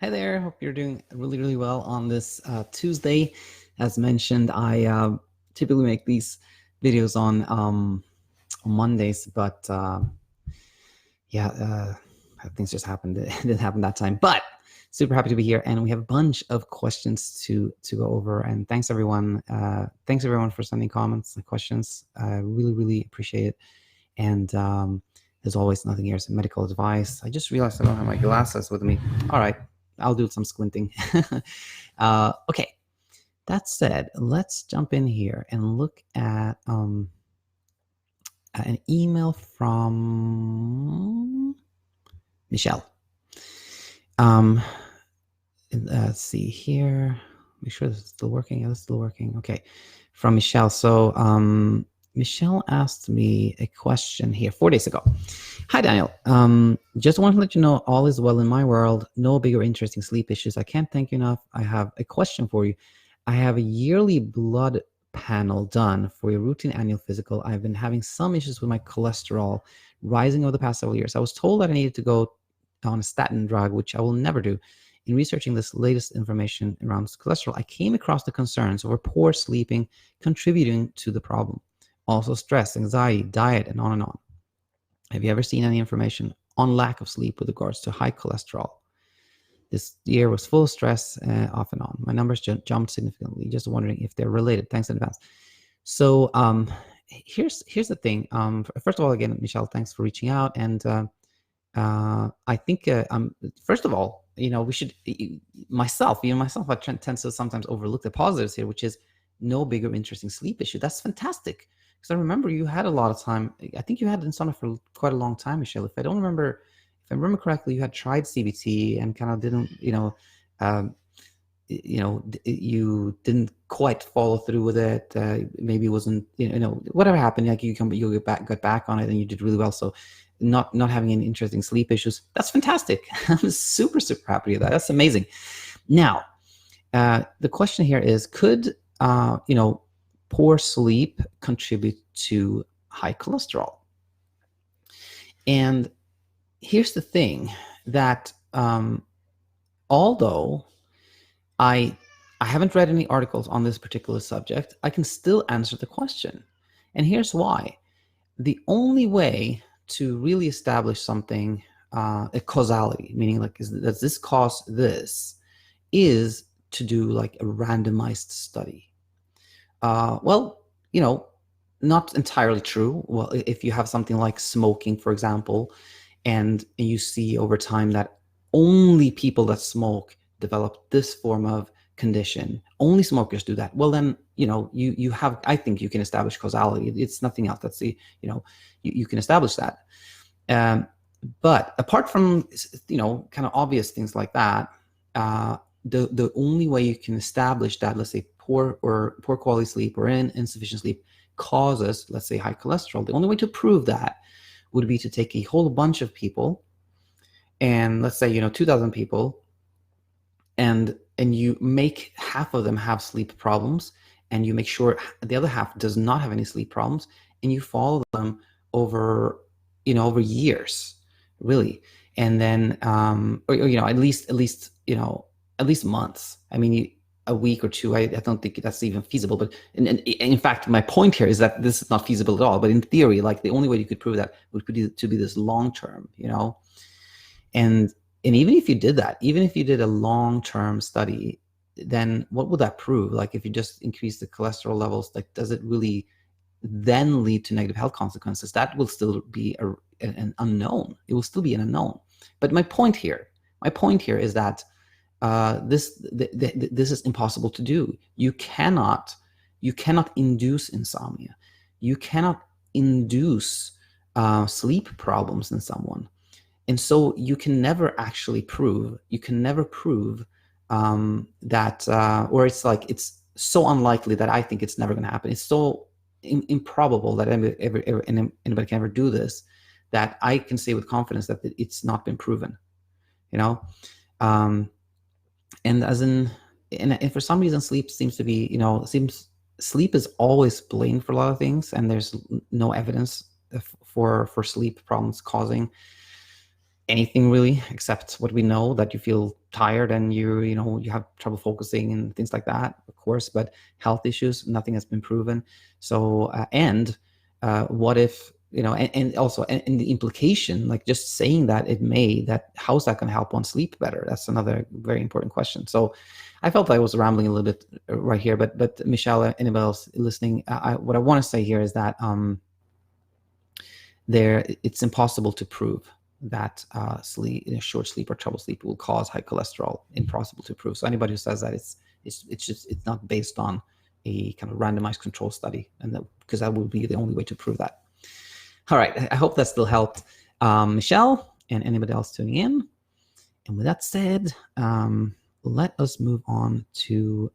Hi there. Hope you're doing really, really well on this Tuesday. As mentioned, I typically make these videos on Mondays, but yeah, things just happened. It didn't happen that time, but super happy to be here, and we have a bunch of questions to go over. And thanks everyone. Thanks everyone for sending comments and questions. I really, really appreciate it. And as always, nothing here is medical advice. I just realized I don't have my glasses with me. All right, I'll do some squinting. Okay, that said, let's jump in here and look at an email from Michelle. Let's see here. Make sure this is still working. Yeah, this is still working. Okay, from Michelle. So Michelle asked me a question here 4 days ago. Hi, Daniel. Just want to let you know all is well in my world. No big or interesting sleep issues. I can't thank you enough. I have a question for you. I have a yearly blood panel done for a routine annual physical. I've been having some issues with my cholesterol rising over the past several years. I was told that I needed to go on a statin drug, which I will never do. In researching this latest information around cholesterol, I came across the concerns over poor sleeping contributing to the problem. Also stress, anxiety, diet, and on and on. Have you ever seen any information on lack of sleep with regards to high cholesterol? This year was full of stress off and on. My numbers jumped significantly. Just wondering if they're related. Thanks in advance. So here's the thing. First of all, again, Michelle, thanks for reaching out. And I think, first of all, we should, myself, I tend to sometimes overlook the positives here, which is no bigger interesting sleep issue. That's fantastic. Because I remember you had a lot of time. I think you had insomnia for quite a long time, Michelle. If I remember correctly, you had tried CBT and kind of didn't, you didn't quite follow through with it. Maybe it wasn't, whatever happened. Like you got back on it, and you did really well. So, not having any interesting sleep issues. That's fantastic. I'm super, super happy with that. That's amazing. Now, the question here is, could poor sleep contribute to high cholesterol? And here's the thing, that although I haven't read any articles on this particular subject, I can still answer the question. And here's why. The only way to really establish something, a causality, meaning like, does this cause this, is to do like a randomized study. Well, not entirely true. Well, if you have something like smoking, for example, and you see over time that only people that smoke develop this form of condition, only smokers do that, well then, you have, I think you can establish causality. It's nothing else. That's you can establish that. But apart from, kind of obvious things like that, the only way you can establish that, let's say, poor quality sleep or insufficient sleep causes, let's say, high cholesterol, the only way to prove that would be to take a whole bunch of people, and let's say 2,000 people, and you make half of them have sleep problems, and you make sure the other half does not have any sleep problems, and you follow them over years, really, and then at least months. I mean, a week or two, I don't think that's even feasible. But in fact, my point here is that this is not feasible at all. But in theory, like, the only way you could prove that would be to be this long term, and even if you did that, even if you did a long term study, then what would that prove? Like, if you just increase the cholesterol levels, like, does it really then lead to negative health consequences? That will still be an unknown. It will still be an unknown. But my point here is that this is impossible to do. You cannot induce insomnia. You cannot induce sleep problems in someone, and so you can never actually prove. You can never prove that, or it's like, it's so unlikely that I think it's never going to happen. It's so improbable that anybody can ever do this, that I can say with confidence that it's not been proven. And as in, and for some reason, sleep seems to be, sleep is always blamed for a lot of things, and there's no evidence for sleep problems causing anything really, except what we know, that you feel tired and you have trouble focusing and things like that, of course. But health issues, nothing has been proven. So what if, and also, and the implication, like just saying that how's that going to help one sleep better? That's another very important question. So I felt I was rambling a little bit right here, but Michelle, anybody else listening, what I want to say here is that it's impossible to prove that short sleep or trouble sleep will cause high cholesterol. Impossible to prove. So anybody who says that, it's not based on a kind of randomized control study, because that would be the only way to prove that. All right, I hope that still helped Michelle and anybody else tuning in. And with that said, let us move on to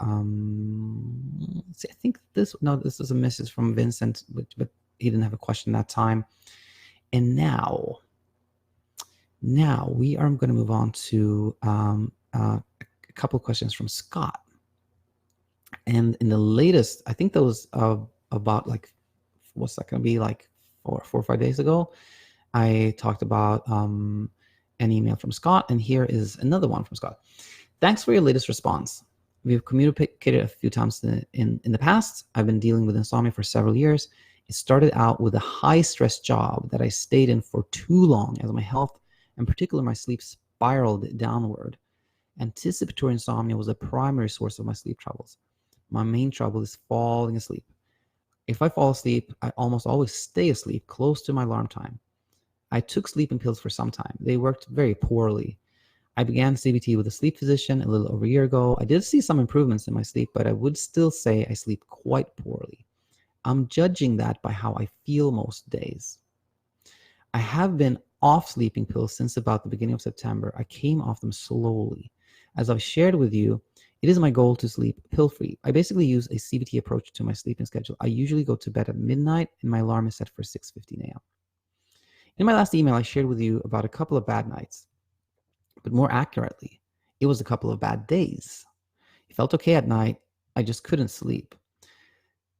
let's see, I think this is a message from Vincent, but he didn't have a question that time. And now we are going to move on to a couple of questions from Scott. And in the latest, I think that was about what's that going to be, like 4 or 5 days ago, I talked about an email from Scott, and here is another one from Scott. Thanks for your latest response. We've communicated a few times in the past. I've been dealing with insomnia for several years. It started out with a high-stress job that I stayed in for too long, as my health, in particular my sleep, spiraled downward. Anticipatory insomnia was a primary source of my sleep troubles. My main trouble is falling asleep. If I fall asleep, I almost always stay asleep close to my alarm time. I took sleeping pills for some time. They worked very poorly. I began CBT with a sleep physician a little over a year ago. I did see some improvements in my sleep, but I would still say I sleep quite poorly. I'm judging that by how I feel most days. I have been off sleeping pills since about the beginning of September. I came off them slowly. As I've shared with you, it is my goal to sleep pill-free. I basically use a CBT approach to my sleeping schedule. I usually go to bed at midnight, and my alarm is set for 6:15 a.m. In my last email, I shared with you about a couple of bad nights. But more accurately, it was a couple of bad days. It felt okay at night. I just couldn't sleep.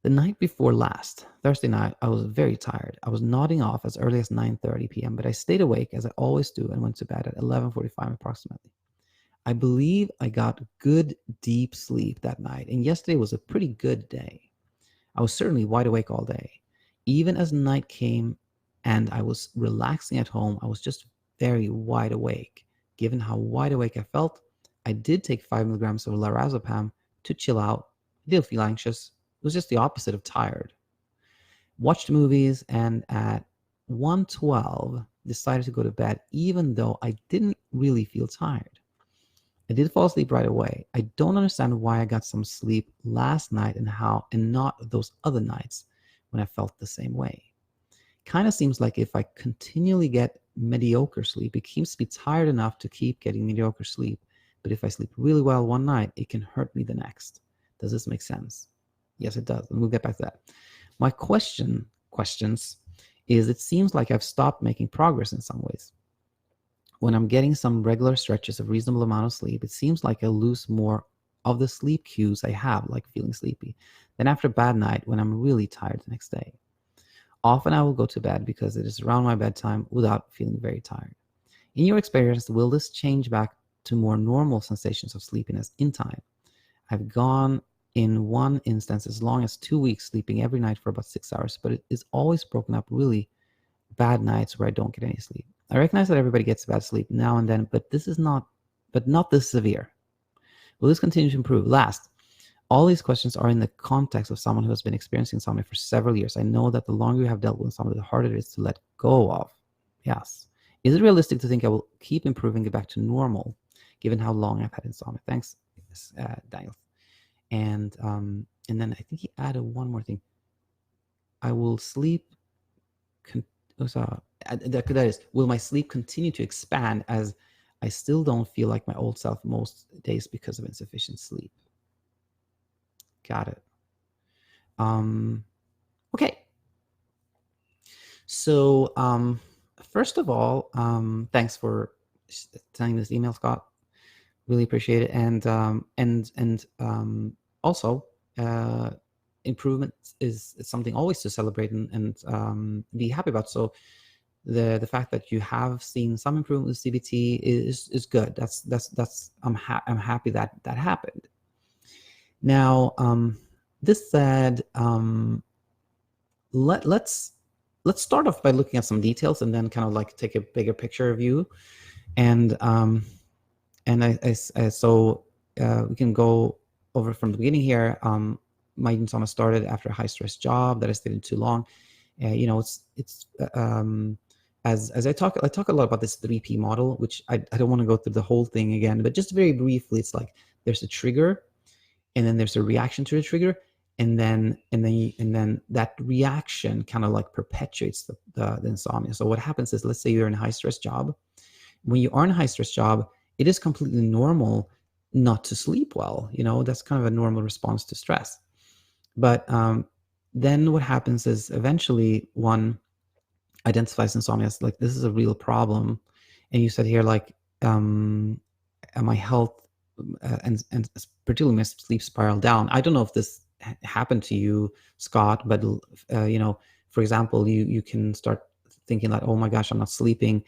The night before last, Thursday night, I was very tired. I was nodding off as early as 9:30 p.m., but I stayed awake as I always do and went to bed at 11:45 approximately. I believe I got good, deep sleep that night, and yesterday was a pretty good day. I was certainly wide awake all day. Even as night came and I was relaxing at home, I was just very wide awake. Given how wide awake I felt, I did take 5 milligrams of lorazepam to chill out. I didn't feel anxious. It was just the opposite of tired. Watched movies, and at 1:12 decided to go to bed even though I didn't really feel tired. I did fall asleep right away. I don't understand why I got some sleep last night and not those other nights when I felt the same way. Kind of seems like if I continually get mediocre sleep, it keeps me tired enough to keep getting mediocre sleep. But if I sleep really well one night, it can hurt me the next. Does this make sense? Yes, it does. And we'll get back to that. My questions is, it seems like I've stopped making progress in some ways. When I'm getting some regular stretches of reasonable amount of sleep, it seems like I lose more of the sleep cues I have, like feeling sleepy, than after a bad night when I'm really tired the next day. Often I will go to bed because it is around my bedtime without feeling very tired. In your experience, will this change back to more normal sensations of sleepiness in time? I've gone in one instance as long as 2 weeks sleeping every night for about 6 hours, but it is always broken up really bad nights where I don't get any sleep. I recognize that everybody gets bad sleep now and then, but not this severe. Will this continue to improve? Last, all these questions are in the context of someone who has been experiencing insomnia for several years. I know that the longer you have dealt with insomnia, the harder it is to let go of. Yes. Is it realistic to think I will keep improving, get back to normal, given how long I've had insomnia? Thanks, Daniel. And then I think he added one more thing. I will sleep. That is, will my sleep continue to expand as I still don't feel like my old self most days because of insufficient sleep? Got it. Okay. So first of all, thanks for sending this email, Scott. Really appreciate it. And also, improvement is something always to celebrate and be happy about. So the fact that you have seen some improvement with CBT is good. I'm happy that that happened. Now, this said, let's start off by looking at some details and then kind of like take a bigger picture view. And so we can go over from the beginning here. My insomnia started after a high stress job that I stayed in too long. You know, as I talk a lot about this 3P model, which I don't want to go through the whole thing again, but just very briefly, it's like there's a trigger, and then there's a reaction to the trigger, and then that reaction kind of like perpetuates the insomnia. So what happens is, let's say you're in a high stress job. When you are in a high stress job, it is completely normal not to sleep well. You know, that's kind of a normal response to stress. But then what happens is eventually one identifies insomnia as like, this is a real problem. And you said here, like, my health and particularly my sleep spiral down. I don't know if this happened to you, Scott, but you know, for example, you can start thinking like, oh my gosh, I'm not sleeping.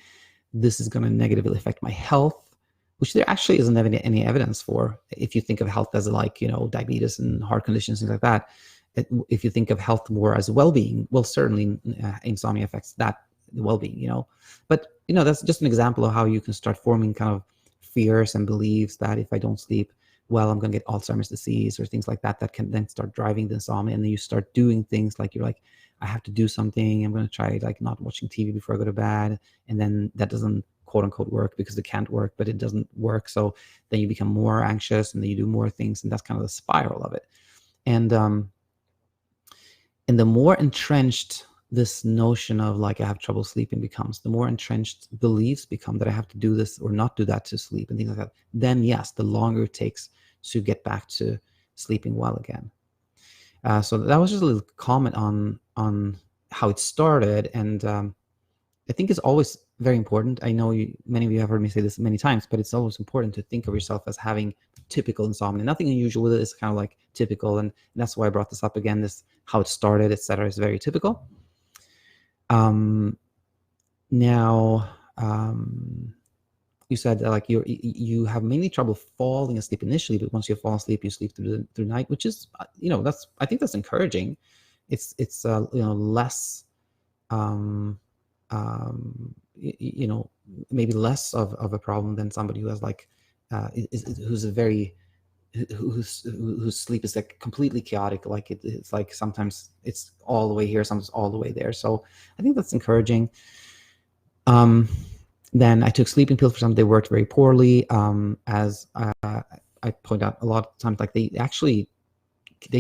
This is going to negatively affect my health, which there actually isn't any evidence for. If you think of health as like, you know, diabetes and heart conditions, things like that. If you think of health more as well-being, well, certainly insomnia affects that well-being, you know. But, you know, that's just an example of how you can start forming kind of fears and beliefs that if I don't sleep well, I'm going to get Alzheimer's disease or things like that, that can then start driving the insomnia. And then you start doing things like, you're like, I have to do something. I'm going to try like not watching TV before I go to bed. And then that doesn't quote unquote work because it can't work, but it doesn't work. So then you become more anxious and then you do more things. And that's kind of the spiral of it. And the more entrenched this notion of like, I have trouble sleeping becomes, the more entrenched beliefs become that I have to do this or not do that to sleep and things like that, then yes, the longer it takes to get back to sleeping well again. So that was just a little comment on how it started. And I think it's always very important. I know many of you have heard me say this many times, but it's always important to think of yourself as having typical insomnia. Nothing unusual with it. It's kind of like typical. And that's why I brought this up again, this how it started, etc. is very typical. Now, you said that like you have mainly trouble falling asleep initially, but once you fall asleep, you sleep through the night, which is, you know, I think that's encouraging. It's you know, less, you know, maybe less of a problem than somebody who has like, whose sleep is like completely chaotic. Like it's like sometimes it's all the way here, sometimes all the way there. So I think that's encouraging. Then I took sleeping pills for some. They worked very poorly. As I point out a lot of times, like they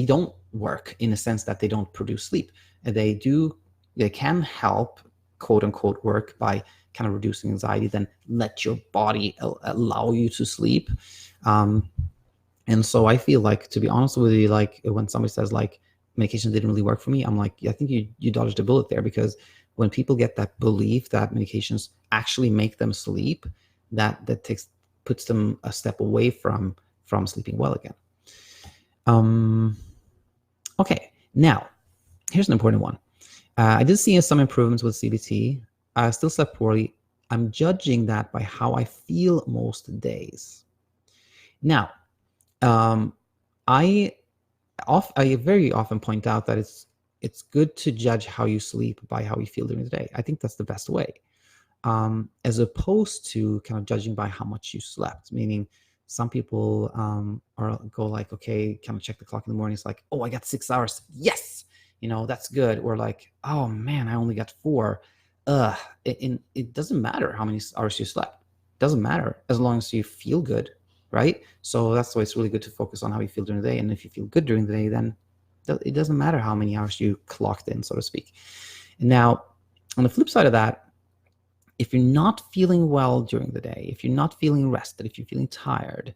don't work in a sense that they don't produce sleep. They can help, quote unquote, work by kind of reducing anxiety, then let your body allow you to sleep. And so I feel like, to be honest with you, like when somebody says like medication didn't really work for me, I'm like, I think you dodged a bullet there, because when people get that belief that medications actually make them sleep, that puts them a step away from sleeping well again. Okay, now here's an important one. I did see some improvements with CBT. I still slept poorly. I'm judging that by how I feel most days. Now, I very often point out that it's good to judge how you sleep by how you feel during the day. I think that's the best way, as opposed to kind of judging by how much you slept. Meaning, some people go like, okay, kind of check the clock in the morning. It's like, oh, I got 6 hours. Yes, you know, that's good. Or like, oh man, I only got 4. It doesn't matter how many hours you slept. It doesn't matter as long as you feel good, right? So that's why it's really good to focus on how you feel during the day. And if you feel good during the day, then it doesn't matter how many hours you clocked in, so to speak. Now, on the flip side of that, if you're not feeling well during the day, if you're not feeling rested, if you're feeling tired,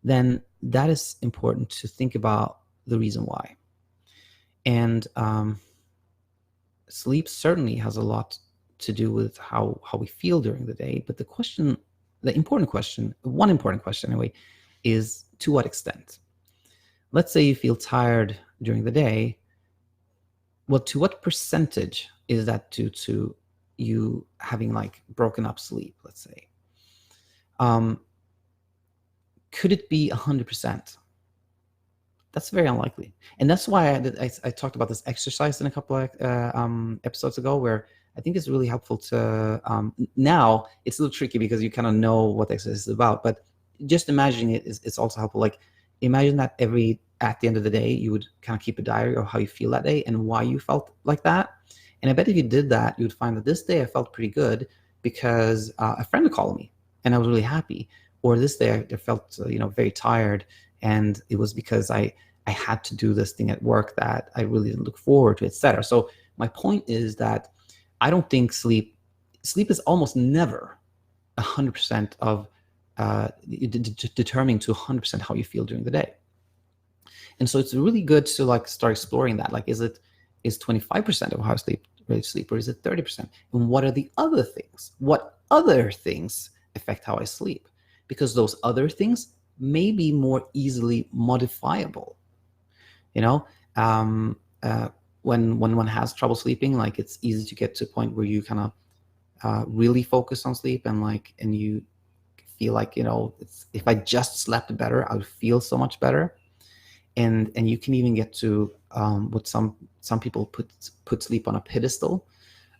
then that is important to think about the reason why. And sleep certainly has a lot to do with how we feel during the day. But one important question anyway, is to what extent? Let's say you feel tired during the day. Well, to what percentage is that due to you having like broken up sleep, let's say. Could it be 100%? That's very unlikely. And that's why I talked about this exercise in a couple of episodes ago, where I think it's really helpful to, now it's a little tricky because you kind of know what the exercise is about, but just imagining it is also helpful. Like imagine that at the end of the day, you would kind of keep a diary of how you feel that day and why you felt like that. And I bet if you did that, you would find that this day I felt pretty good because a friend called me and I was really happy. Or this day I felt, very tired, and it was because I had to do this thing at work that I really didn't look forward to, etc. So my point is that I don't think sleep is almost never 100% of determining to 100% how you feel during the day. And so it's really good to like start exploring that. Like, is 25% of how I sleep, or is it 30%? And what are the other things? What other things affect how I sleep? Because those other things may be more easily modifiable. When one has trouble sleeping, like it's easy to get to a point where you kind of really focus on sleep and you feel like, if I just slept better, I would feel so much better. And you can even get to what some people put sleep on a pedestal.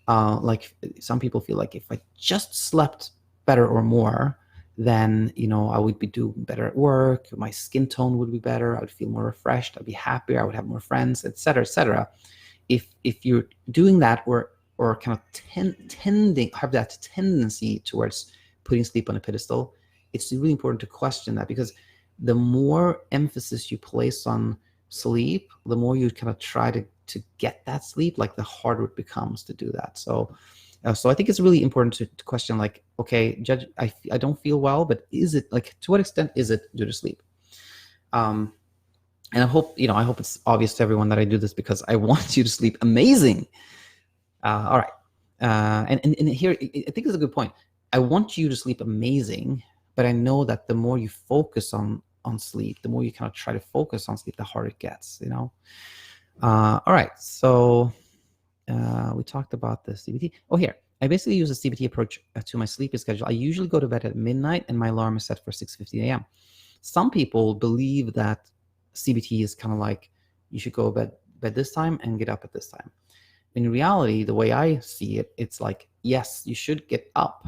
Like some people feel like if I just slept better or more, then I would be doing better at work, my skin tone would be better, I would feel more refreshed, I'd be happier, I would have more friends, etc., etc. If you're doing that or kind of have that tendency towards putting sleep on a pedestal, it's really important to question that, because the more emphasis you place on sleep, the more you kind of try to get that sleep, like the harder it becomes to do that. So I think it's really important to question, like, okay, Judge, I don't feel well, but is it, like, to what extent is it due to sleep? And I hope it's obvious to everyone that I do this because I want you to sleep amazing. All right. And here, I think it's a good point. I want you to sleep amazing, but I know that the more you focus on sleep, the more you kind of try to focus on sleep, the harder it gets, all right. So we talked about the CBT. Oh, here. I basically use a CBT approach to my sleeping schedule. I usually go to bed at midnight and my alarm is set for 6:50 a.m. Some people believe that CBT is kind of like you should go to bed this time and get up at this time. In reality, the way I see it, it's like, yes, you should get up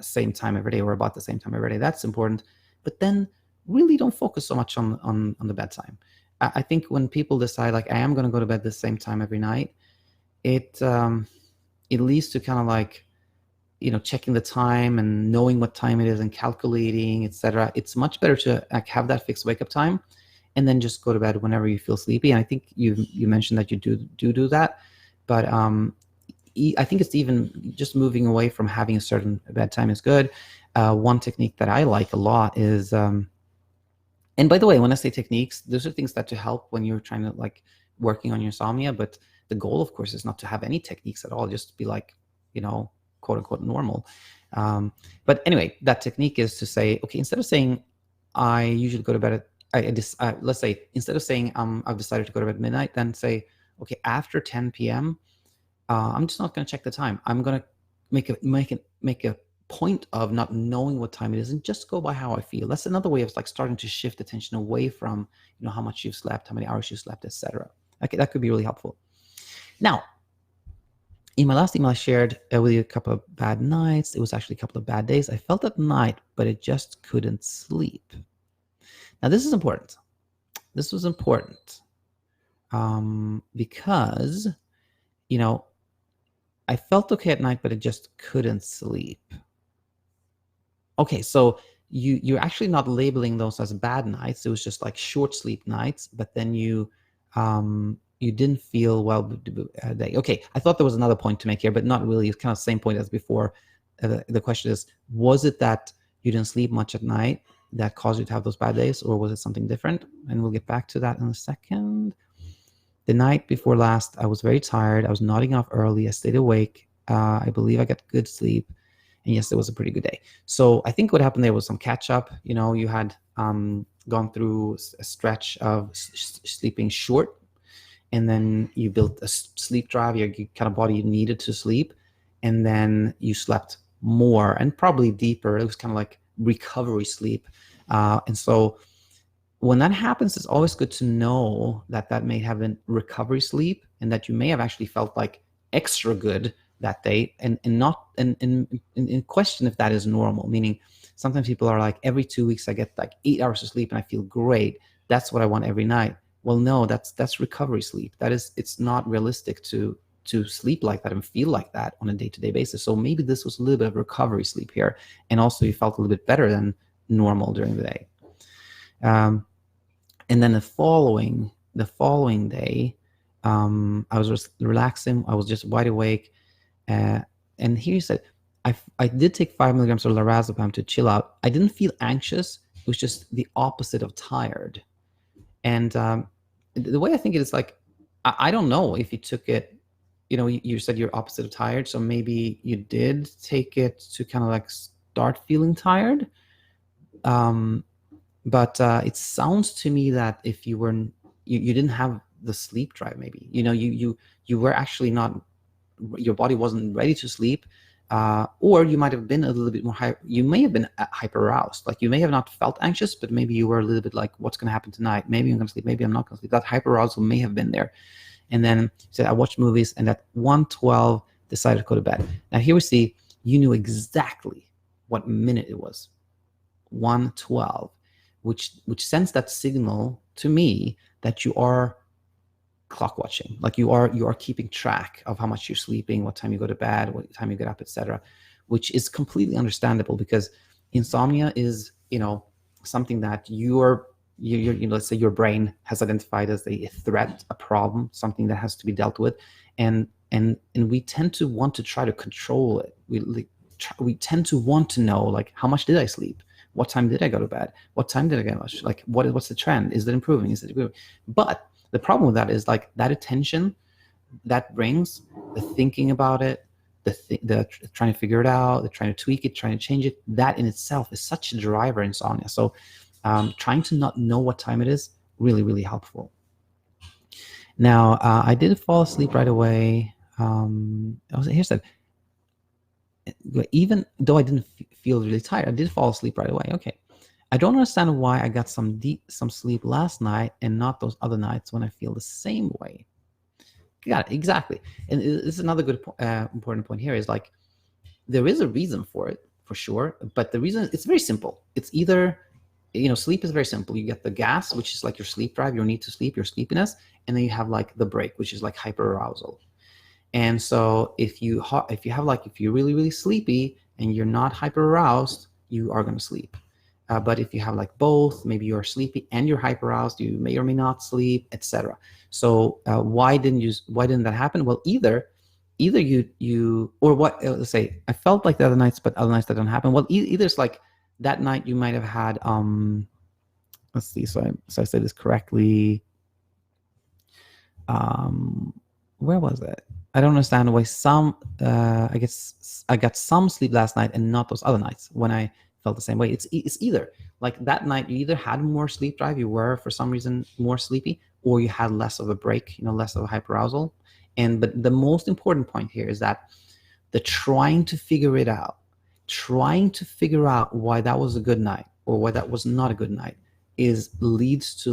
same time every day or about the same time every day. That's important. But then really don't focus so much on the bedtime. I think when people decide, like, I am going to go to bed the same time every night, it leads to kind of like, checking the time and knowing what time it is and calculating, etc. It's much better to have that fixed wake up time and then just go to bed whenever you feel sleepy. And I think you mentioned that you do that, but I think it's even just moving away from having a certain bedtime is good. One technique that I like a lot is, and by the way, when I say techniques, those are things that to help when you're trying to like working on your insomnia. But the goal, of course, is not to have any techniques at all, just be like, quote unquote normal. But anyway, that technique is to say, okay, instead of saying I usually go to bed at, let's say instead of saying I've decided to go to bed at midnight, then say, okay, after 10 p.m. I'm just not going to check the time. I'm going to make a point of not knowing what time it is and just go by how I feel. That's another way of like starting to shift attention away from, how much you've slept, how many hours you slept, etc. Okay, that could be really helpful. Now, in my last email, I shared with you a couple of bad nights. It was actually a couple of bad days. I felt at night, but I just couldn't sleep. Now, this is important. This was important because, I felt okay at night, but I just couldn't sleep. Okay, so you're actually not labeling those as bad nights. It was just like short sleep nights, but then you didn't feel well. Okay, I thought there was another point to make here, but not really. It's kind of the same point as before. The question is, was it that you didn't sleep much at night that caused you to have those bad days, or was it something different? And we'll get back to that in a second. The night before last, I was very tired. I was nodding off early. I stayed awake. I believe I got good sleep. And yes, it was a pretty good day. So I think what happened there was some catch up. You had gone through a stretch of sleeping short, and then you built a sleep drive. Your kind of body needed to sleep, and then you slept more and probably deeper. It was kind of like recovery sleep. And so when that happens, it's always good to know that that may have been recovery sleep, and that you may have actually felt like extra good that day, and not in question if that is normal. Meaning, sometimes people are like, every 2 weeks I get like 8 hours of sleep and I feel great. That's what I want every night. Well, no, that's recovery sleep. It's not realistic to sleep like that and feel like that on a day-to-day basis. So maybe this was a little bit of recovery sleep here, and also you felt a little bit better than normal during the day. And then the following day, I was just relaxing. I was just wide awake. And here you said, I did take 5 milligrams of lorazepam to chill out. I didn't feel anxious. It was just the opposite of tired. And the way I think it is, like, I don't know if you took it, you said you're opposite of tired. So maybe you did take it to kind of like start feeling tired. But it sounds to me that if you didn't have the sleep drive, maybe, you were actually not, your body wasn't ready to sleep, or you might have been a little bit more you may have been hyper aroused. Like, you may have not felt anxious, but maybe you were a little bit like, what's going to happen tonight? Maybe I'm going to sleep, maybe I'm not going to sleep. That hyper arousal may have been there. And then you said, I watched movies, and at 1:12 decided to go to bed. Now here we see you knew exactly what minute it was, 1:12. Which sends that signal to me that you are clock watching, like you are keeping track of how much you're sleeping, what time you go to bed, what time you get up, etc., which is completely understandable, because insomnia is, something that let's say your brain has identified as a threat, a problem, something that has to be dealt with, and we tend to want to try to control it. We tend to want to know, like, how much did I sleep? What time did I go to bed? What time did I get much? Like, what's the trend? Is it improving? Is it improving? But the problem with that is, like, that attention that brings, the thinking about it, the trying to figure it out, the trying to tweak it, trying to change it, that in itself is such a driver in insomnia. So trying to not know what time it is, really, really helpful. Now, I did fall asleep right away. Here's that. Even though I didn't feel really tired, I did fall asleep right away. Okay. I don't understand why I got some sleep last night and not those other nights when I feel the same way. Got it. Exactly. And this is another good important point here, is like, there is a reason for it, for sure. But the reason, it's very simple. It's either, sleep is very simple. You get the gas, which is like your sleep drive, your need to sleep, your sleepiness. And then you have like the break, which is like hyperarousal. And so if you're really, really sleepy and you're not hyper aroused, you are going to sleep. But if you have like both, maybe you're sleepy and you're hyper aroused, you may or may not sleep, etc. So why didn't that happen? Well, either you or what, let's say I felt like the other nights, but other nights that don't happen. Well, either it's like that night you might have had let's see, so I say this correctly. Where was it? I don't understand why I guess I got some sleep last night and not those other nights when I felt the same way. It's either like that night you either had more sleep drive, you were for some reason more sleepy, or you had less of a break, less of a hyperarousal. But the most important point here is that the trying to figure out why that was a good night or why that was not a good night leads to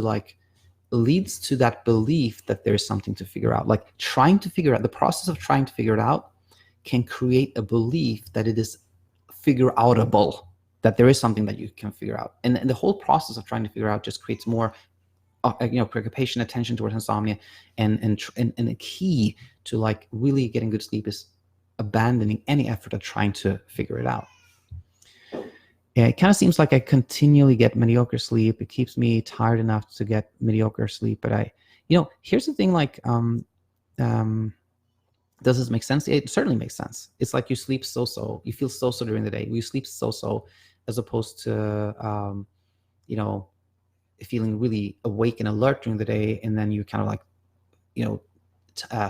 that belief that there's something to figure out. Like, trying to figure out, the process of trying to figure it out can create a belief that it is figure outable, that there is something that you can figure out. And the whole process of trying to figure out just creates more preoccupation, attention towards insomnia. And the key to like really getting good sleep is abandoning any effort at trying to figure it out. Yeah, it kind of seems like I continually get mediocre sleep. It keeps me tired enough to get mediocre sleep. But here's the thing, like, does this make sense? It certainly makes sense. It's like you sleep so-so, you feel so-so during the day. You sleep so-so, as opposed to, feeling really awake and alert during the day. And then you kind of like,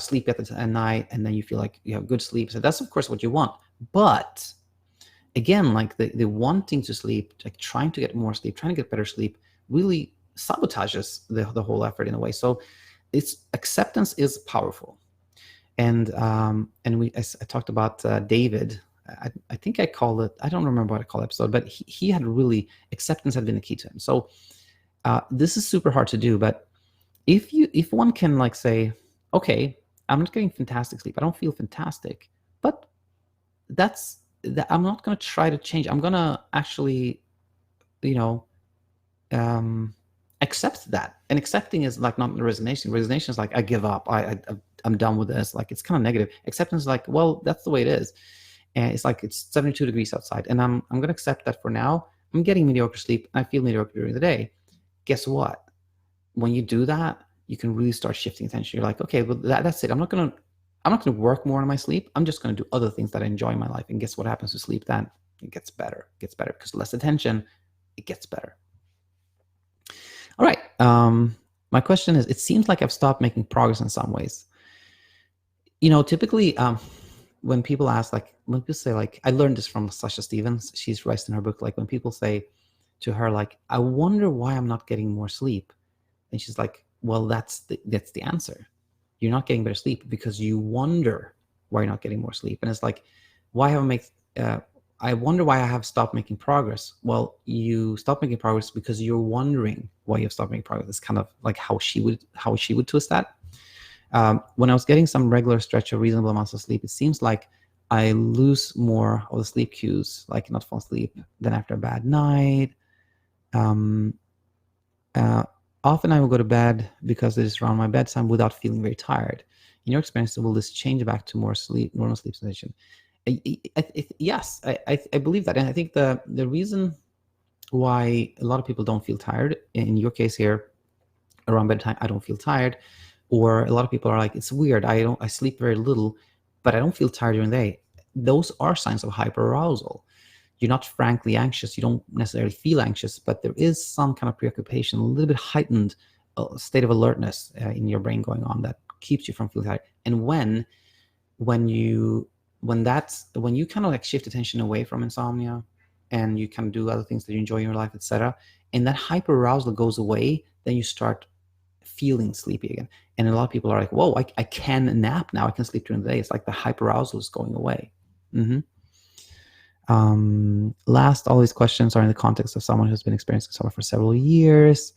sleep at night, and then you feel like you have good sleep. So that's of course what you want. But again, like the wanting to sleep, like trying to get more sleep, trying to get better sleep, really sabotages the whole effort in a way. So acceptance is powerful. And I talked about David. I think I called it, I don't remember what I called the episode, but he had really, acceptance had been the key to him. So this is super hard to do, but if one can like say, okay, I'm not getting fantastic sleep, I don't feel fantastic, but I'm not going to try to change. I'm going to actually, accept that. And accepting is like not resignation. Resignation is like, I give up. I'm done with this. Like, it's kind of negative. Acceptance is like, well, that's the way it is. And it's like, it's 72 degrees outside, and I'm going to accept that for now. I'm getting mediocre sleep. I feel mediocre during the day. Guess what? When you do that, you can really start shifting attention. You're like, okay, well, that's it. I'm not going to work more on my sleep. I'm just going to do other things that I enjoy in my life. And guess what happens to sleep then? It gets better. It gets better because less attention, it gets better. All right. My question is, it seems like I've stopped making progress in some ways. Typically, when people ask, like, when people say, like, I learned this from Sasha Stevens. She writes in her book, like, when people say to her, like, I wonder why I'm not getting more sleep. And she's like, well, that's the answer. You're not getting better sleep because you wonder why you're not getting more sleep. And it's like, I wonder why I have stopped making progress. Well, you stop making progress because you're wondering why you've stopped making progress. It's kind of like how she would twist that. When I was getting some regular stretch of reasonable amounts of sleep, it seems like I lose more of the sleep cues, like not falling asleep, than after a bad night. Often I will go to bed because it is around my bedtime without feeling very tired. In your experience, will this change back to more normal sleep sensation? Yes, I believe that. And I think the reason why a lot of people don't feel tired, in your case here, around bedtime, I don't feel tired, or a lot of people are like, it's weird, I sleep very little, but I don't feel tired during the day. Those are signs of hyperarousal. You're not frankly anxious. You don't necessarily feel anxious, but there is some kind of preoccupation, a little bit heightened state of alertness in your brain going on that keeps you from feeling tired. And when you kind of like shift attention away from insomnia and you can do other things that you enjoy in your life, etc., and that hyperarousal goes away, then you start feeling sleepy again. And a lot of people are like, whoa, I can nap now. I can sleep during the day. It's like the hyperarousal is going away. Last, all these questions are in the context of someone who's been experiencing insomnia for several years.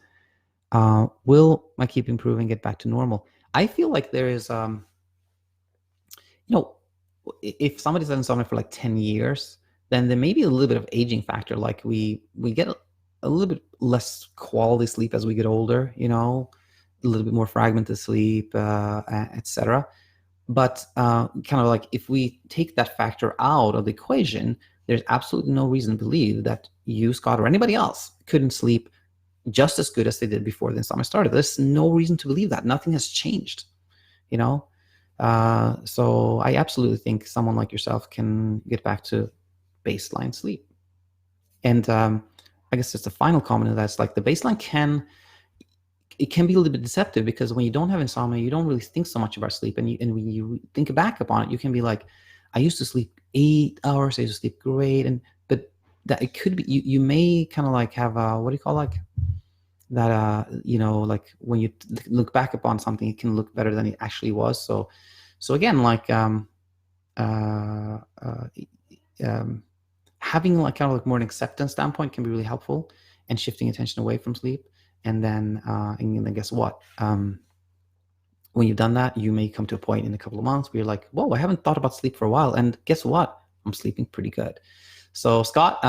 Will my keep improving get back to normal? I feel like there is, if somebody's had insomnia for like 10 years, then there may be a little bit of aging factor. Like we get a little bit less quality sleep as we get older, a little bit more fragmented sleep, etc. But kind of like if we take that factor out of the equation, there's absolutely no reason to believe that you, Scott, or anybody else couldn't sleep just as good as they did before the insomnia started. There's no reason to believe that. Nothing has changed, So I absolutely think someone like yourself can get back to baseline sleep. And I guess just a final comment of that's like the baseline can be a little bit deceptive, because when you don't have insomnia, you don't really think so much about sleep. And when you think back upon it, you can be like, I used to sleep 8 hours, I used to sleep great. But that it could be, you may kind of like have what do you call like that, like when you look back upon something, it can look better than it actually was. So again, like having like kind of like more an acceptance standpoint can be really helpful, and shifting attention away from sleep. And then guess what? When you've done that, you may come to a point in a couple of months where you're like, whoa, I haven't thought about sleep for a while. And guess what? I'm sleeping pretty good. So Scott,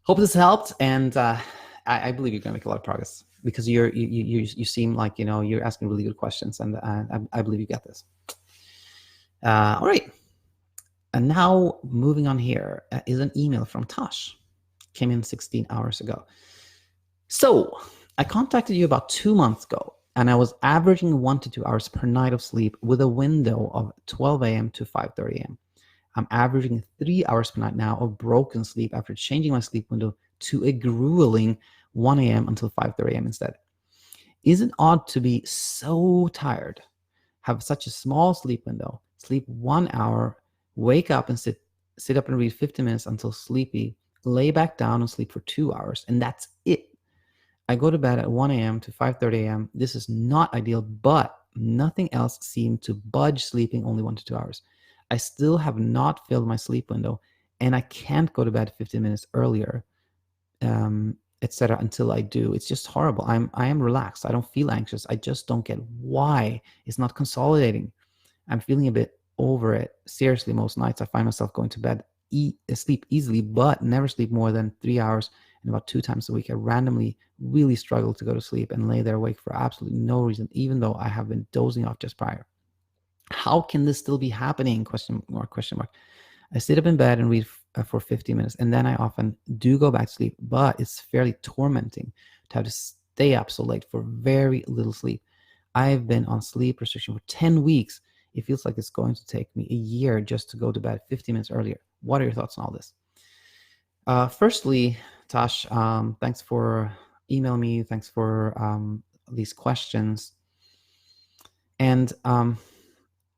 hope this helped. And I believe you're going to make a lot of progress, because you seem like, you're asking really good questions, and I believe you got this. All right. And now moving on here is an email from Tash. Came in 16 hours ago. So I contacted you about 2 months ago, and I was averaging 1 to 2 hours per night of sleep with a window of 12 a.m. to 5:30 a.m. I'm averaging 3 hours per night now of broken sleep after changing my sleep window to a grueling 1 a.m. until 5:30 a.m. instead. Is it odd to be so tired, have such a small sleep window, sleep 1 hour, wake up and sit up and read 50 minutes until sleepy, lay back down and sleep for 2 hours, and that's it? I go to bed at 1 a.m. to 5:30 a.m. This is not ideal, but Nothing else seemed to budge, sleeping only 1 to 2 hours. I still have not filled my sleep window, and I can't go to bed 15 minutes earlier, etc. until I do. It's just horrible. I am relaxed. I don't feel anxious. I just don't get why it's not consolidating. I'm feeling a bit over it. Seriously, most nights I find myself going to bed, sleep easily, but never sleep more than 3 hours. And about 2 times a week, I randomly really struggle to go to sleep and lay there awake for absolutely no reason, even though I have been dozing off just prior. How can this still be happening? Question mark, question mark. I sit up in bed and read for 50 minutes, and then I often do go back to sleep, but it's fairly tormenting to have to stay up so late for very little sleep. I've been on sleep restriction for 10 weeks. It feels like it's going to take me a year just to go to bed 50 minutes earlier. What are your thoughts on all this? Firstly, Tash, thanks for emailing me. Thanks for these questions. And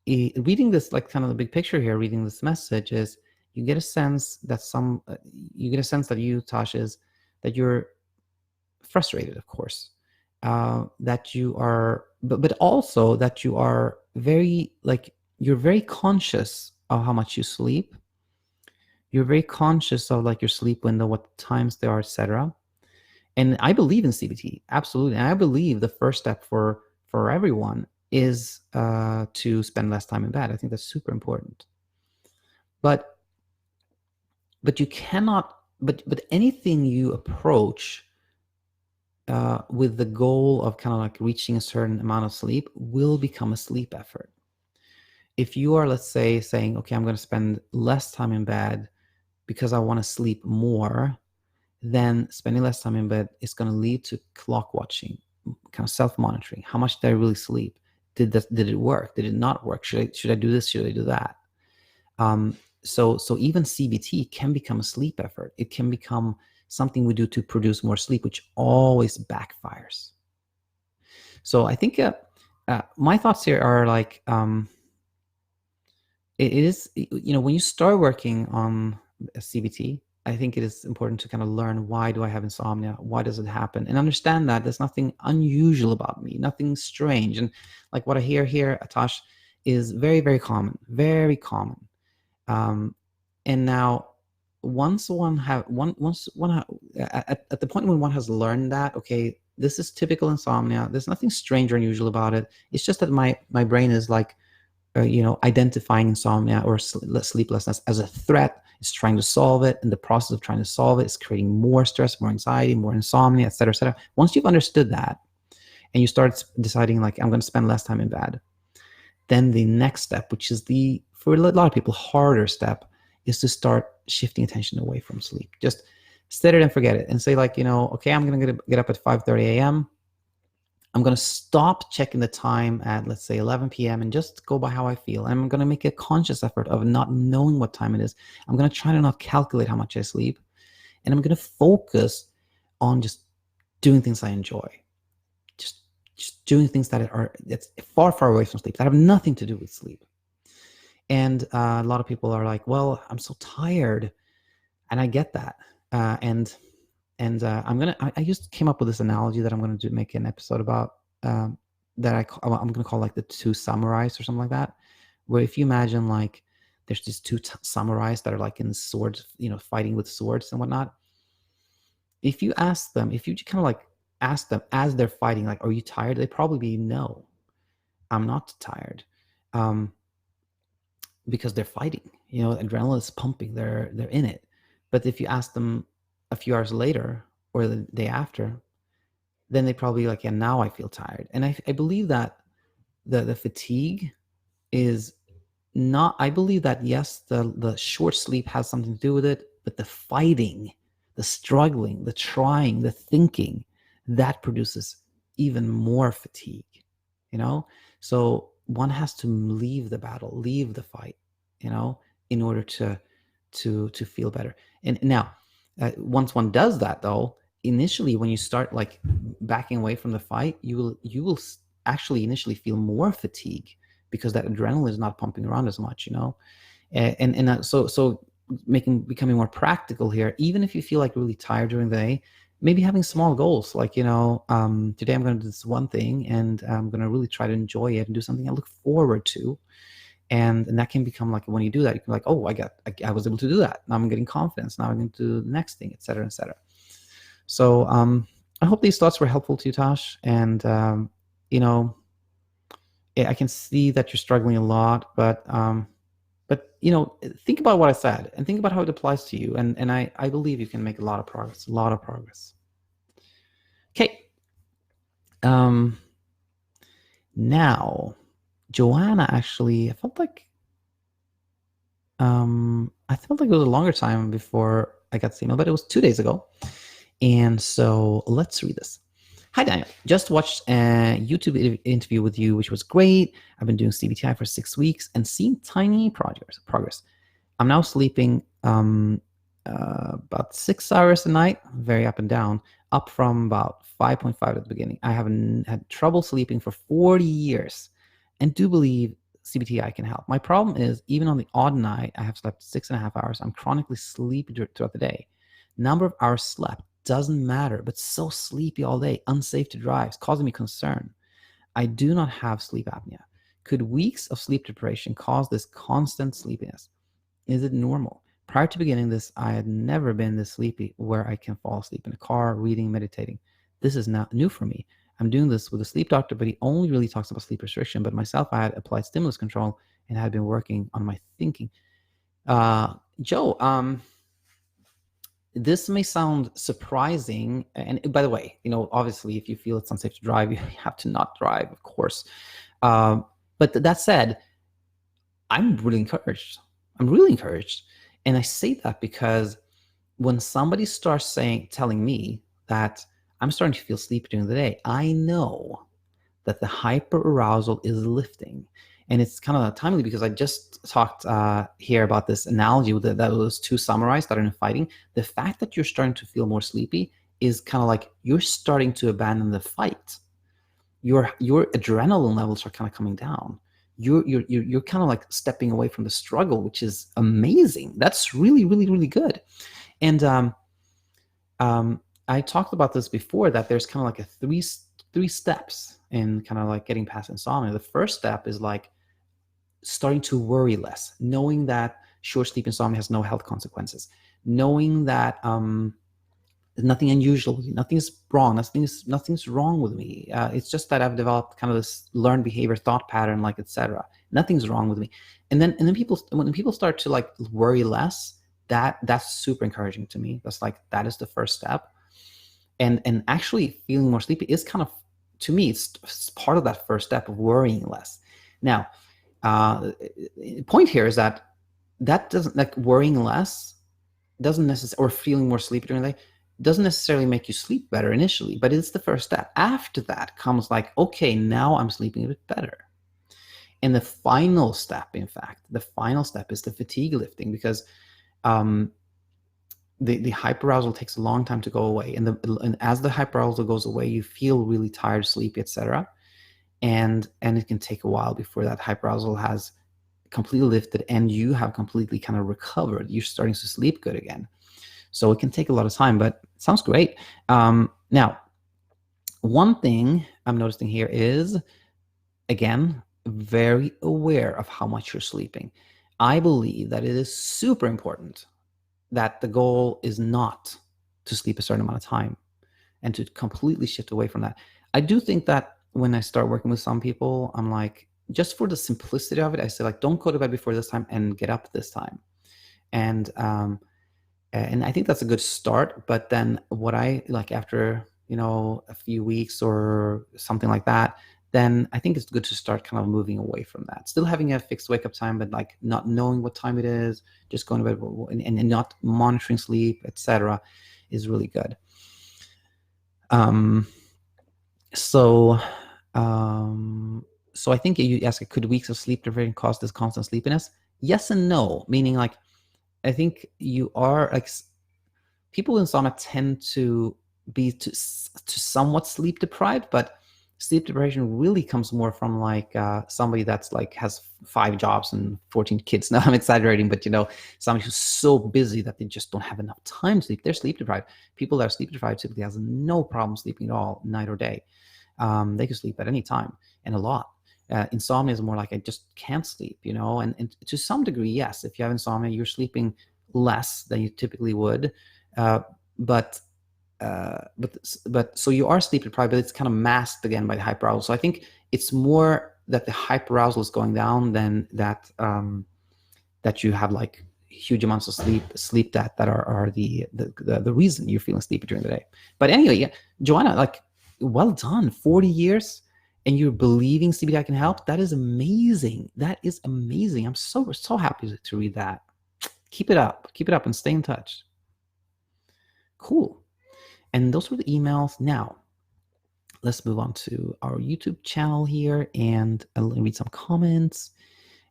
reading this, like kind of the big picture here, reading this message is you get a sense that you, Tash, is that you're frustrated, of course, that you are, but also that you are very, like, you're very conscious of how much you sleep. You're very conscious of like your sleep window, what times there are, etc. And I believe in CBT, absolutely. And I believe the first step for everyone is to spend less time in bed. I think that's super important. But you cannot. But anything you approach with the goal of kind of like reaching a certain amount of sleep will become a sleep effort. If you are, let's say, saying, okay, I'm going to spend less time in bed because I want to sleep more, then spending less time in bed is going to lead to clock watching, kind of self-monitoring. How much did I really sleep? Did it work? Did it not work? Should I do this? Should I do that? So even CBT can become a sleep effort. It can become something we do to produce more sleep, which always backfires. So I think my thoughts here are like, it is, when you start working on a CBT, I think it is important to kind of learn, why do I have insomnia? Why does it happen? And understand that there's nothing unusual about me, nothing strange. And like what I hear here, Tash, is very, very common, very common. And now, once one at the point when one has learned that, okay, this is typical insomnia, there's nothing strange or unusual about it. It's just that my brain is like, identifying insomnia or sleeplessness as a threat. It's trying to solve it. In the process of trying to solve it, it's creating more stress, more anxiety, more insomnia, et cetera, et cetera. Once you've understood that and you start deciding, like, I'm going to spend less time in bed, then the next step, which is for a lot of people, harder step, is to start shifting attention away from sleep. Just set it and forget it and say, like, okay, I'm going to get up at 5:30 a.m. I'm going to stop checking the time at, let's say, 11 p.m. and just go by how I feel. And I'm going to make a conscious effort of not knowing what time it is. I'm going to try to not calculate how much I sleep. And I'm going to focus on just doing things I enjoy. Just doing things that's far, far away from sleep, that have nothing to do with sleep. And a lot of people are like, well, I'm so tired. And I get that. I just came up with this analogy that I'm going to make an episode about, that I'm going to call like the two samurais or something like that, where if you imagine, like, there's these two samurais that are like in swords, fighting with swords and whatnot. If you kind of like ask them as they're fighting, like, are you tired? They'd probably be, no, I'm not tired. Because they're fighting, adrenaline is pumping, they're in it. But if you ask them a few hours later or the day after, then they probably like, yeah, now I feel tired. And I believe that the fatigue is not, I believe that, yes, the short sleep has something to do with it, but the fighting, the struggling, the trying, the thinking, that produces even more fatigue, So one has to leave the battle, leave the fight, in order to feel better. And now, once one does that, though, initially when you start like backing away from the fight, you will actually initially feel more fatigue because that adrenaline is not pumping around as much, So becoming more practical here, even if you feel like really tired during the day, maybe having small goals, like, today I'm going to do this one thing, and I'm going to really try to enjoy it and do something I look forward to. And that can become like, when you do that, you can be like, oh, I was able to do that. Now I'm getting confidence. Now I'm going to do the next thing, etc., etc. So I hope these thoughts were helpful to you, Tash. And I can see that you're struggling a lot, but think about what I said and think about how it applies to you. And I believe you can make a lot of progress. Okay. Now, Joanna, actually, I felt like it was a longer time before I got the email, but it was 2 days ago. And so let's read this. Hi, Daniel. Just watched a YouTube interview with you, which was great. I've been doing CBTI for 6 weeks and seeing tiny progress. I'm now sleeping about 6 hours a night, very up and down, up from about 5.5 at the beginning. I haven't had trouble sleeping for 40 years and do believe CBTI can help. My problem is, even on the odd night, I have slept 6.5 hours. I'm chronically sleepy throughout the day. Number of hours slept doesn't matter, but so sleepy all day, unsafe to drive, it's causing me concern. I do not have sleep apnea. Could weeks of sleep deprivation cause this constant sleepiness? Is it normal? Prior to beginning this, I had never been this sleepy where I can fall asleep in a car, reading, meditating. This is not new for me. I'm doing this with a sleep doctor, but he only really talks about sleep restriction. But myself, I had applied stimulus control and had been working on my thinking. Joe, this may sound surprising. And by the way, obviously, if you feel it's unsafe to drive, you have to not drive, of course. But that said, I'm really encouraged. And I say that because when somebody starts telling me that I'm starting to feel sleepy during the day, I know that the hyperarousal is lifting. And it's kind of timely because I just talked here about this analogy that those two samurais that are in fighting. The fact that you're starting to feel more sleepy is kind of like you're starting to abandon the fight. Your adrenaline levels are kind of coming down. You're kind of like stepping away from the struggle, which is amazing. That's really, really, really good. And I talked about this before, that there's kind of like a three steps in kind of like getting past insomnia. The first step is like starting to worry less, knowing that short sleep insomnia has no health consequences, knowing that there's nothing unusual, nothing's wrong, nothing's wrong with me. It's just that I've developed kind of this learned behavior thought pattern, like etc. Nothing's wrong with me. And then when people start to like worry less, that's super encouraging to me. That is the first step. And actually feeling more sleepy is kind of, to me, it's part of that first step of worrying less. Now, the point here is that doesn't, like, worrying less doesn't necessarily, or feeling more sleepy during the day, doesn't necessarily make you sleep better initially, but it's the first step. After that comes like, okay, now I'm sleeping a bit better. And the final step, in fact, is the fatigue lifting, because the hyperarousal takes a long time to go away. And as the hyperarousal goes away, you feel really tired, sleepy, etc. And it can take a while before that hyperarousal has completely lifted and you have completely kind of recovered. You're starting to sleep good again. So it can take a lot of time, but it sounds great. Now, one thing I'm noticing here is, again, very aware of how much you're sleeping. I believe that it is super important that the goal is not to sleep a certain amount of time and to completely shift away from that. I do think that when I start working with some people, I'm like, just for the simplicity of it, I say, like, don't go to bed before this time and get up this time. And I think that's a good start. But then what I like, after, a few weeks or something like that, then I think it's good to start kind of moving away from that. Still having a fixed wake up time, but like not knowing what time it is, just going to bed and not monitoring sleep, etc., is really good. So I think you ask, could weeks of sleep deprivation cause this constant sleepiness? Yes and no, meaning, like, I think you are, like, people with insomnia tend to be to somewhat sleep deprived, but sleep deprivation really comes more from like somebody that's like has 5 jobs and 14 kids. Now I'm exaggerating, but somebody who's so busy that they just don't have enough time to sleep. They're sleep deprived. People that are sleep deprived typically has no problem sleeping at all, night or day. They can sleep at any time and a lot. Insomnia is more like I just can't sleep, and to some degree, yes, if you have insomnia, you're sleeping less than you typically would, uh, but but so you are sleep deprived, but it's kind of masked again by the hyperarousal. So I think it's more that the hyperarousal is going down than that that you have like huge amounts of sleep that are the reason you're feeling sleepy during the day. But anyway, yeah, Joanna, like, well done, 40 years, and you're believing CBD can help. That is amazing. That is amazing. I'm so happy to read that. Keep it up, and stay in touch. Cool. And those were the emails. Now, let's move on to our YouTube channel here and read some comments.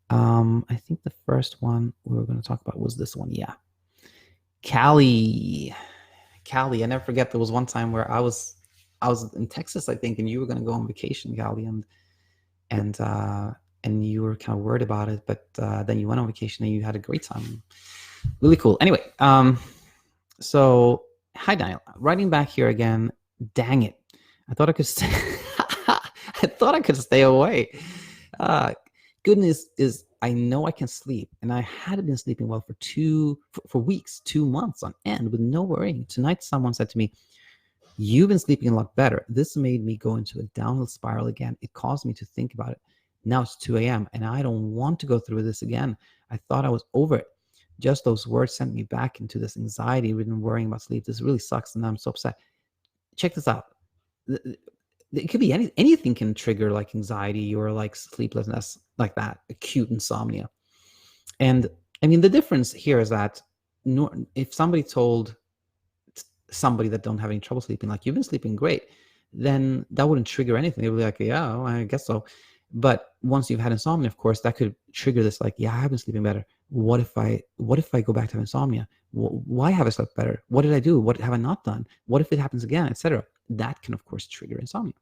I think the first one we were going to talk about was this one. Yeah. Callie, I never forget, there was one time where I was in Texas, I think, and you were going to go on vacation, Callie, and you were kind of worried about it, but then you went on vacation and you had a great time. Really cool. Anyway, so hi Daniel, writing back here again. Dang it, I thought I could stay. I thought I could stay away. Good news is I know I can sleep, and I had been sleeping well for weeks, 2 months on end with no worrying. Tonight, someone said to me, "You've been sleeping a lot better." This made me go into a downhill spiral again. It caused me to think about it. Now it's 2 a.m. and I don't want to go through this again. I thought I was over it. Just those words sent me back into this anxiety-ridden worrying about sleep. This really sucks, and I'm so upset. Check this out. It could be anything can trigger like anxiety or like sleeplessness like that, acute insomnia. And I mean, the difference here is that if somebody told somebody that don't have any trouble sleeping, like, you've been sleeping great, then that wouldn't trigger anything. They'd be like, yeah, well, I guess so. But once you've had insomnia, of course, that could trigger this, like, yeah, I have been sleeping better. What if I go back to have insomnia? Why have I slept better? What did I do? What have I not done? What if it happens again, etc.? That can, of course, trigger insomnia.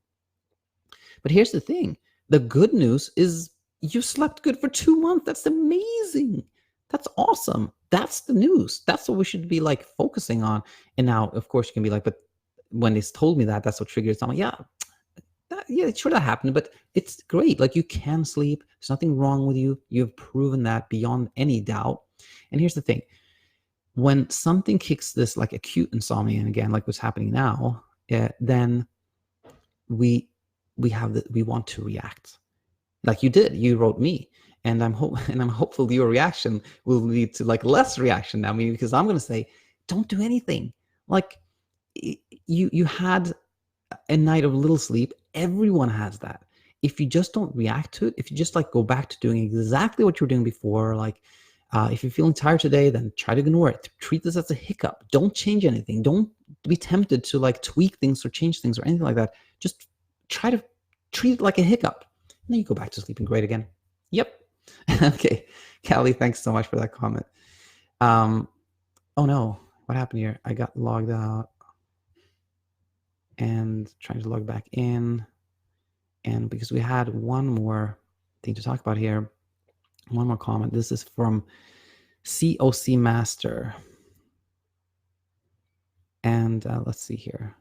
But here's the thing. The good news is you slept good for 2 months. That's amazing. That's awesome. That's the news. That's what we should be like focusing on. And now, of course, you can be like, but when they told me that, that's what triggered something. Yeah, sure, that happened, but it's great. Like, you can sleep. There's nothing wrong with you. You've proven that beyond any doubt. And here's the thing. When something kicks this like acute insomnia, and again, like what's happening now, then we want to react. Like you did. You wrote me. And I'm hopeful your reaction will lead to like less reaction now. I mean, because I'm going to say, don't do anything. Like, you had a night of little sleep. Everyone has that. If you just don't react to it, if you just like go back to doing exactly what you were doing before, like if you're feeling tired today, then try to ignore it. Treat this as a hiccup. Don't change anything. Don't be tempted to like tweak things or change things or anything like that. Just try to treat it like a hiccup. And then you go back to sleeping great again. Yep. Okay. Callie, thanks so much for that comment. Oh no, what happened here? I got logged out and trying to log back in. And because we had one more thing to talk about here, one more comment. This is from COC Master. And let's see here.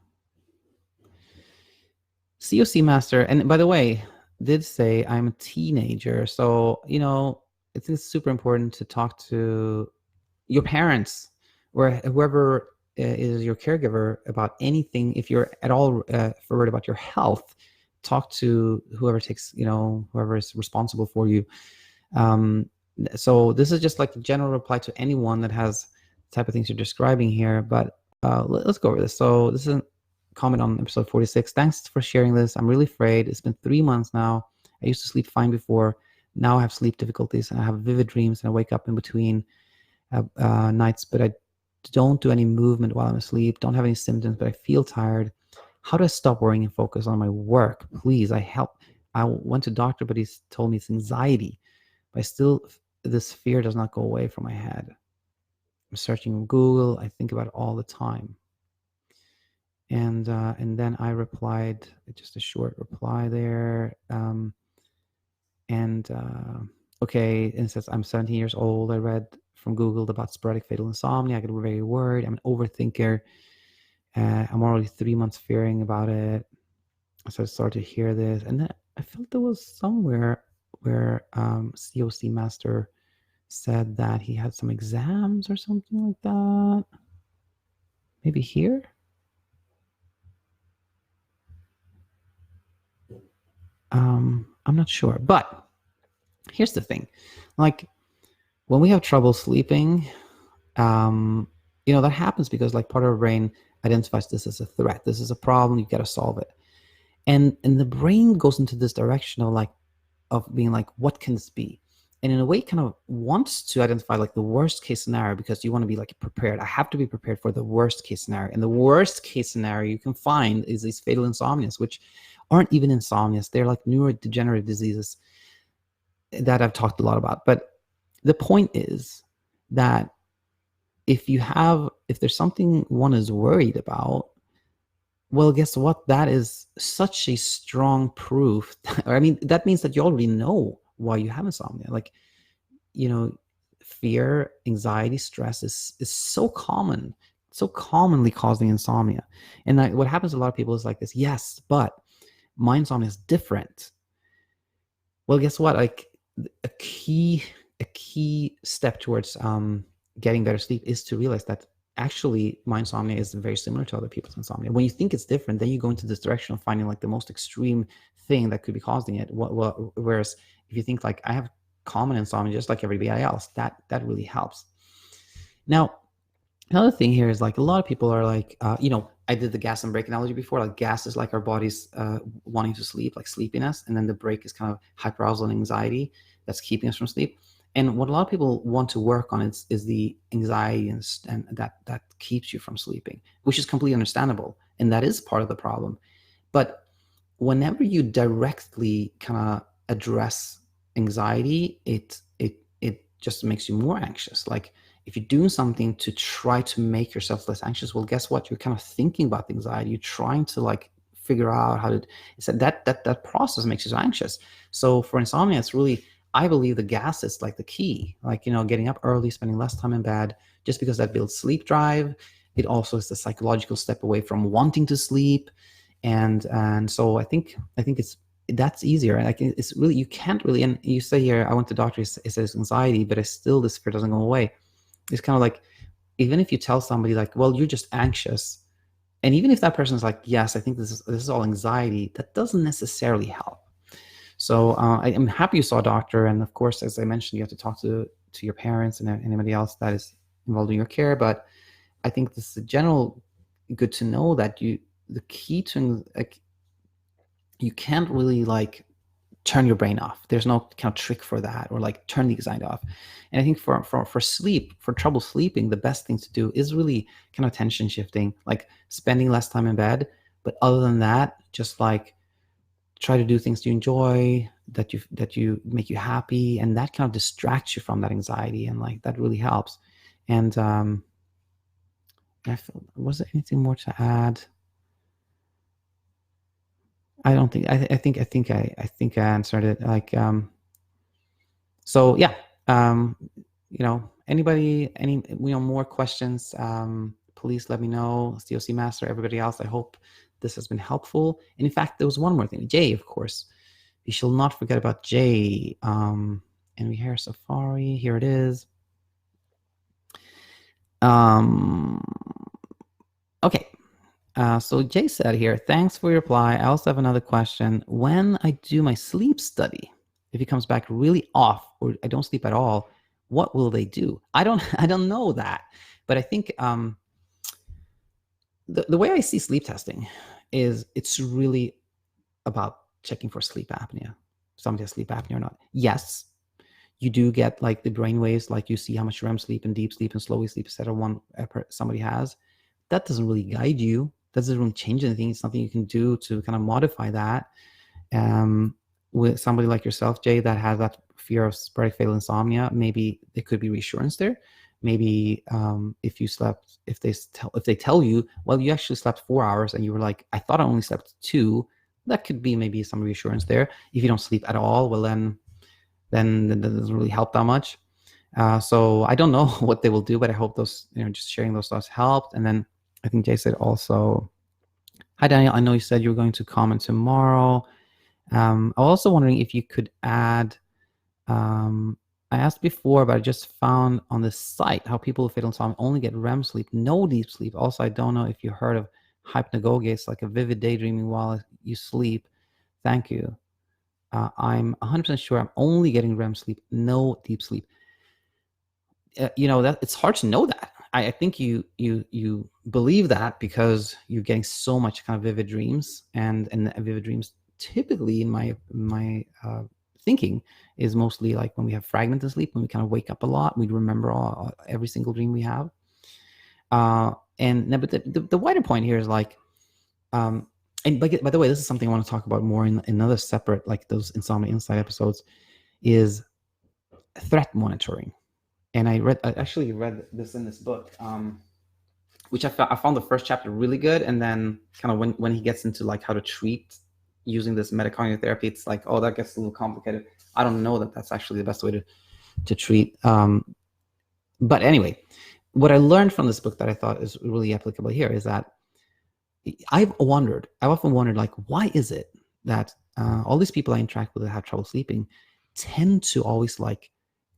COC Master, and by the way, did say I'm a teenager. So, it's super important to talk to your parents or whoever is your caregiver about anything. If you're at all worried about your health, talk to whoever whoever is responsible for you. So this is just like a general reply to anyone that has the type of things you're describing here, but let's go over this. So this is a comment on episode 46. Thanks for sharing this. I'm really afraid. It's been 3 months now. I used to sleep fine before. Now I have sleep difficulties and I have vivid dreams and I wake up in between nights, but I don't do any movement while I'm asleep, don't have any symptoms, but I feel tired. How do I stop worrying and focus on my work? Please, I went to doctor, but he's told me it's anxiety. But this fear does not go away from my head. I'm searching on Google. I think about it all the time. And then I replied, just a short reply there. Okay, and it says, I'm 17 years old. I read from Google about sporadic fatal insomnia. I get very worried. I'm an overthinker. I'm already 3 months fearing about it. So I started to hear this. And then I felt there was somewhere where COC Master said that he had some exams or something like that. Maybe here? I'm not sure. But here's the thing. Like, when we have trouble sleeping, that happens because like part of our brain identifies this as a threat. This is a problem. You got to solve it. And the brain goes into this direction of being like, what can this be? And in a way, kind of wants to identify like the worst case scenario, because you want to be like prepared. I have to be prepared for the worst case scenario. And the worst case scenario you can find is these fatal insomnias, which aren't even insomnias. They're like neurodegenerative diseases that I've talked a lot about. But the point is that if there's something one is worried about, well, guess what? That is such a strong proof. I mean, that means that you already know why you have insomnia. Like, fear, anxiety, stress is so common, so commonly causing insomnia. And what happens to a lot of people is like this, yes, but my insomnia is different. Well, guess what? Like, a key step towards getting better sleep is to realize that actually my insomnia is very similar to other people's insomnia. When you think it's different, then you go into this direction of finding like the most extreme thing that could be causing it. Whereas if you think like I have common insomnia just like everybody else, that really helps. Now, another thing here is like a lot of people are like, I did the gas and brake analogy before. Like, gas is like our body's wanting to sleep, like sleepiness, and then the brake is kind of hyperarousal and anxiety that's keeping us from sleep. And what a lot of people want to work on is the anxiety and that keeps you from sleeping, which is completely understandable, and that is part of the problem. But whenever you directly kind of address anxiety, it just makes you more anxious. Like, if you're doing something to try to make yourself less anxious, well, guess what? You're kind of thinking about the anxiety. You're trying to like figure out how to. It's that process makes you so anxious. So for insomnia, it's really, I believe the gas is like the key. Like, getting up early, spending less time in bed, just because that builds sleep drive. It also is the psychological step away from wanting to sleep, and so I think that's easier. Like, it's really, you can't really. And you say here, I went to the doctor. It says anxiety, but this fear doesn't go away. It's kind of like, even if you tell somebody like, well, you're just anxious, and even if that person is like, yes, I think this is all anxiety, that doesn't necessarily help. So I'm happy you saw a doctor, and of course, as I mentioned, you have to talk to your parents and anybody else that is involved in your care. But I think this is a general good to know that the key to, like, you can't really like turn your brain off. There's no kind of trick for that, or like turn the anxiety off. And I think for sleep, for trouble sleeping, the best thing to do is really kind of attention shifting, like spending less time in bed. But other than that, just like try to do things you enjoy, that you make you happy, and that kind of distracts you from that anxiety, and like that really helps. And was there anything more to add? I don't think. I think I answered it. Like, so yeah. Anybody, any more questions? Please let me know. COC Master, everybody else. I hope this has been helpful. And in fact, there was one more thing. Jay, of course. You shall not forget about Jay. And we hear Safari. Here it is. Okay. So Jay said here, thanks for your reply. I also have another question. When I do my sleep study, if it comes back really off or I don't sleep at all, what will they do? I don't know that. But I think the way I see sleep testing is it's really about checking for sleep apnea. Somebody has sleep apnea or not. Yes, you do get like the brain waves, like you see how much REM sleep and deep sleep and slow wave sleep, etc. Somebody has. That doesn't really guide you. That doesn't really change anything. It's something you can do to kind of modify that. With somebody like yourself, Jay, that has that fear of sporadic fatal insomnia, maybe there could be reassurance there. Maybe if you slept if they tell you, well, you actually slept 4 hours, and you were like, I thought I only slept 2, that could be maybe some reassurance there. If you don't sleep at all, well, then that doesn't really help that much. So I don't know what they will do, but I hope those, just sharing those thoughts helped. And then I think Jay said also, hi Daniel, I know you said you were going to comment tomorrow. I'm also wondering if you could add, I asked before, but I just found on the site how people with fatal insomnia only get REM sleep, no deep sleep. Also, I don't know if you heard of hypnagogia. It's like a vivid daydreaming while you sleep. Thank you. I'm 100% sure I'm only getting REM sleep, no deep sleep. That it's hard to know that. I think you believe that because you're getting so much kind of vivid dreams, and vivid dreams typically, in my thinking, is mostly like when we have fragmented sleep, when we kind of wake up a lot, we remember every single dream we have. But the wider point here is like, and by the way, this is something I want to talk about more in another separate, like those Insomnia Insight episodes, is threat monitoring. And I actually read this in this book, which I found the first chapter really good, and then kind of when he gets into like how to treat using this metacognitive therapy, it's like, oh, that gets a little complicated. I don't know that that's actually the best way to treat. But anyway, what I learned from this book that I thought is really applicable here is that I've often wondered, like, why is it that all these people I interact with that have trouble sleeping tend to always like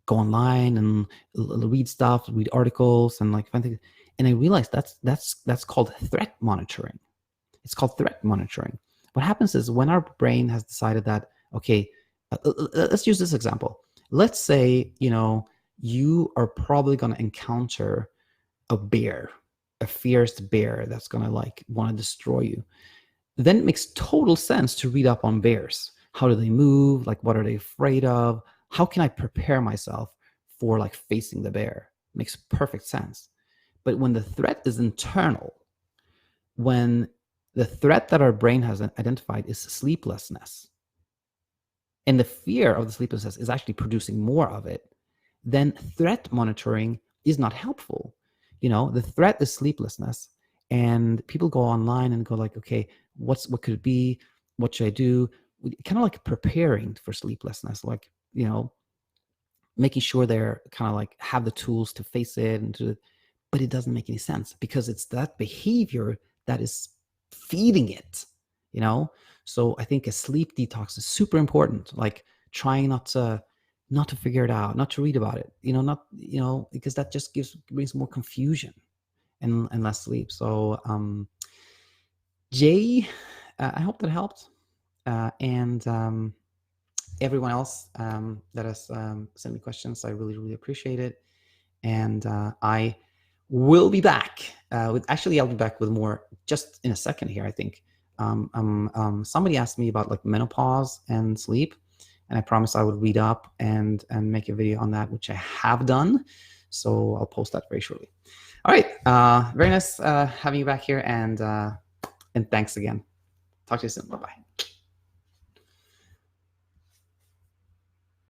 go online and read stuff, read articles, and like find things. And I realized that's called threat monitoring. It's called threat monitoring. What happens is when our brain has decided that, okay, let's use this example. Let's say, you are probably going to encounter a bear, a fierce bear that's going to like want to destroy you. Then it makes total sense to read up on bears. How do they move? Like, what are they afraid of? How can I prepare myself for like facing the bear? Makes perfect sense. But when the threat is internal, when the threat that our brain has identified is sleeplessness, and the fear of the sleeplessness is actually producing more of it, then threat monitoring is not helpful. The threat is sleeplessness, and people go online and go like, okay, what could it be? What should I do? Kind of like preparing for sleeplessness, like, making sure they're kind of like have the tools to face it but it doesn't make any sense because it's that behavior that is feeding it, So I think a sleep detox is super important, like trying not to figure it out, not to read about it, because that just brings more confusion and less sleep. So Jay, I hope that helped. And everyone else that has sent me questions, I really, really appreciate it. And I will be back I'll be back with more just in a second here, I think. Somebody asked me about like menopause and sleep, and I promised I would read up and make a video on that, which I have done. So I'll post that very shortly. All right. Very nice having you back here, and thanks again. Talk to you soon. Bye-bye.